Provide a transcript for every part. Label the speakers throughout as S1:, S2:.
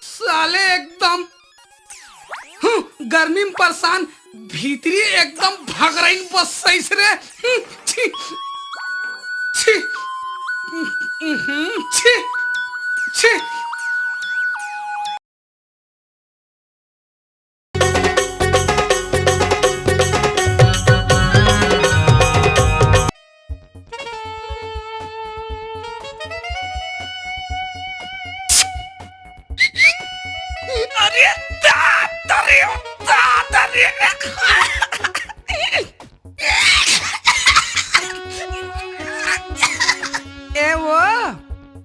S1: साले एकदम गर्मी में परेशान भीतरी एकदम भाग रही बस सही से रे। छी छी छी छी। अरे ए वो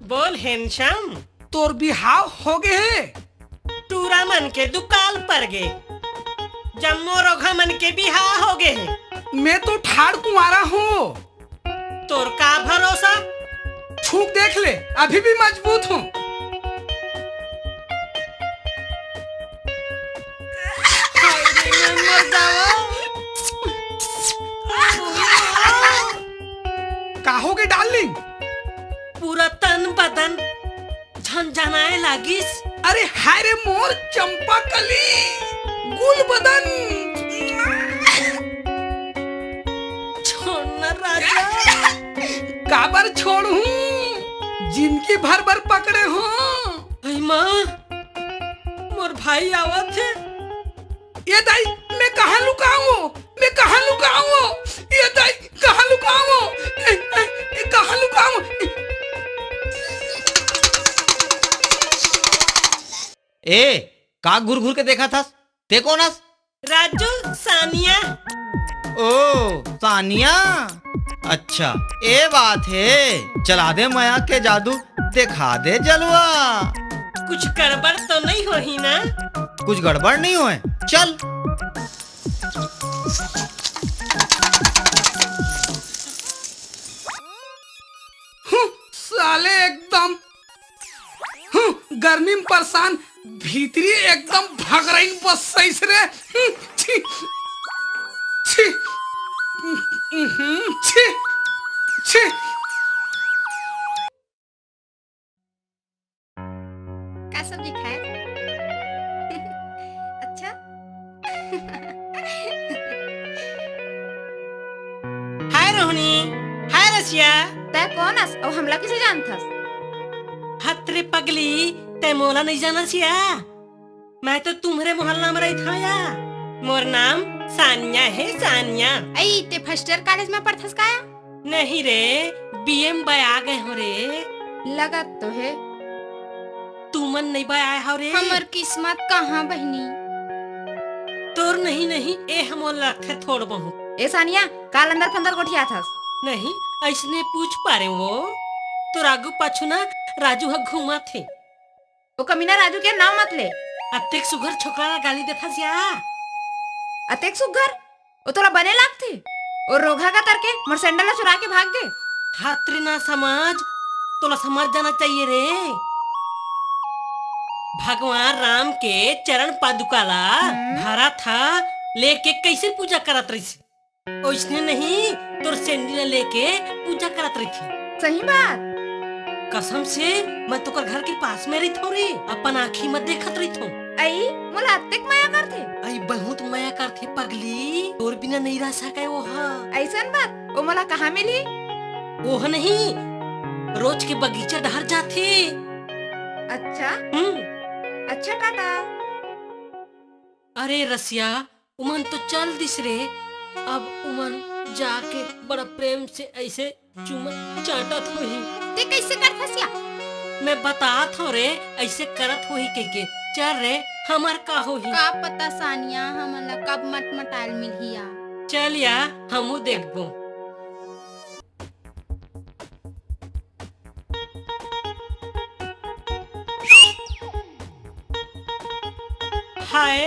S2: बोल हैंडसम,
S1: तोर बिहाव हो गए है?
S2: टूरा मन के दुकाल पर गे, जम्मो रोघा मन के बिहार हो गए है।
S1: मैं तो ठाड़ कुंवारा हूँ।
S2: तोर का भरोसा?
S1: छूक देख ले, अभी भी मजबूत हूँ। काहोगे डार्लिंग?
S2: पूरा तन बदन झनझनाए लागिस।
S1: अरे हाय रे मोर चंपा कली गुल बदन।
S2: छोड़ना राजा।
S1: काबर छोड़ू, जिनकी भर भर पकड़े हो।
S2: माँ, मोर भाई आवत है।
S1: ये दाई मैं कहाँ लुकाऊं? मैं कहाँ लुकाऊं? ये दाई कहाँ लुकाऊं? कहाँ लुकाऊं?
S3: ए का घुर घुर के देखा था? ते कौन हस?
S2: राजू, सानिया।
S3: ओ सानिया, अच्छा ये बात है। चला दे माया के जादू, दिखा दे जलवा।
S2: कुछ गड़बड़ तो नहीं हो ही ना?
S3: कुछ गड़बड़ नहीं हुए, चल।
S1: साले एकदम गर्मी में परेशान भीतरी एकदम भाग रही बस सही से रे। छी छी छी छी।
S4: क्या सब्जी खाए? अच्छा।
S2: हाय रोहनी, हाय रसिया।
S4: तै कौन हस और हमला किसे जानथस?
S2: हतरे पगली, ते मोला नहीं जाना सिया। मैं तो तुम्हारे मोहल्ला में रही था या। मोर नाम सानिया है, सानिया।
S4: आई ते फर्स्ट ईयर कॉलेज में पढ़थस काया?
S2: नहीं रे, बीएम बाय आ गए हो रे।
S4: लगत तो है।
S2: तुमन नहीं बाय आए हो रे।
S4: हमर किस्मत कहाँ बहनी?
S2: तोर नहीं ए हमों लगथे थोड़ बहुत।
S4: ए सानिया, काल अंदर फंदर कोठिया थस?
S2: नहीं, ऐसने पूछ पारे वो। तो रागू पाछू ना राजू ह घुमा थे।
S4: ओ कमीना राजू के नाम मत ले।
S2: अतेक सुघर छोकरा गाली देथा सिया।
S4: अतेक सुघर? ओ तोरा बने लागथे? और रोघा का तरके मोर सैंडल ला चुरा के भाग गए।
S2: खात्री ना समझ, तोला समझ जाना चाहिए रे। भगवान राम के चरण पादुका ला भरा था लेके कैसे पूजा करत रही थी? उसने नहीं, तोर सैंडल लेके पूजा करत रही थी।
S4: सही बात।
S2: कसम से मैं तो घर के पास में रही थो रे, अपन आँखी में देखत रही थो।
S4: आई मोला अतेक माया करथे।
S2: आई बहुत माया करथे पगली, तोर बिना नहीं रह सके वो।
S4: ऐसन बात? ओ मोला कहाँ मिली?
S2: वो नहीं, रोज के बगीचा डहर जाथे।
S4: अच्छा अच्छा टाटा।
S2: अरे रसिया, उमन तो चल दिस रे। अब उमन जाके बड़ा प्रेम से ऐसे चुमन चाटत होही।
S4: ते कैसे करथस या?
S2: मैं बतात हो रे, ऐसे करत होही के चल रे, हमार का होही?
S4: का पता सानिया, हमला कब मटमटाइल मिलही या।
S2: चल या, हमू देखबो। हाय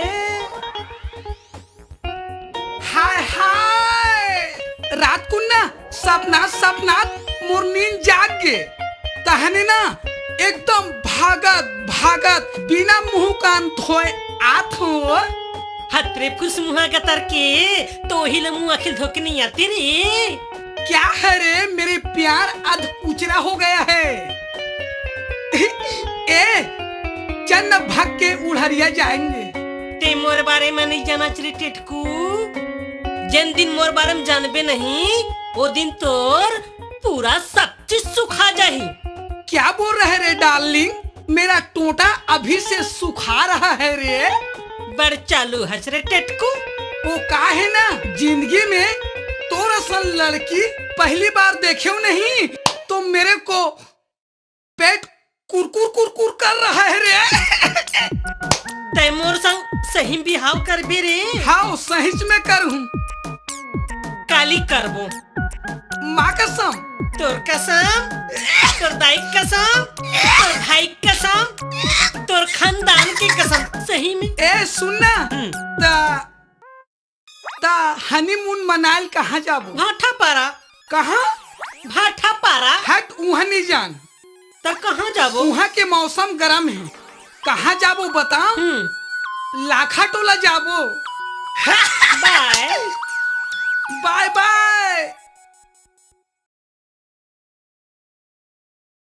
S1: हाय हाय, रात को ना सपना मोर नींद जाग गे। तहने ना एकदम भागत बिना मुंह कान धोए आत हो।
S2: हतरे फुस मुहा गतर के तो ही मुँह अखिल धोके नहीं आती रे।
S1: क्या है रे मेरे प्यार अधकुचरा हो गया है। ए चल न भाग के उड़हरिया जाएंगे।
S2: ते मोर बारे में नहीं जाना चली टेटकू। जिन दिन मोर बारे में जानबे नहीं वो दिन तोर पूरा सब चीज सुखा जाही।
S1: क्या बोल रहे रे डार्लिंग, मेरा टोटा अभी से सुखा रहा है रे।
S2: बड़ चालू हंस रे टेटकू।
S1: वो का है ना, जिंदगी में तोर असल लड़की पहली बार देखे नहीं तो मेरे को पेट कुरकुर कुरकुर कर रहा है रे।
S2: ते मोर संग सही बिहाव कर बे रे।
S1: हाँ सहिच में करूँ।
S2: काली करबो।
S1: माँ कसम।
S2: तोर कसम, तोर दाई कसम, तोर भाई कसम, तोर खानदान की कसम, सही में।
S1: ए सुनना, ता हनीमून मनाइल कहाँ जाबो?
S2: भाठा पारा।
S1: कहाँ?
S2: भाठा पारा।
S1: हट वहाँ नहीं जान।
S2: तो कहाँ जाबो?
S1: वहाँ के मौसम गर्म है। कहाँ जाबो बताओ? लाखा टोला जाबो।
S2: Bye
S1: bye bye.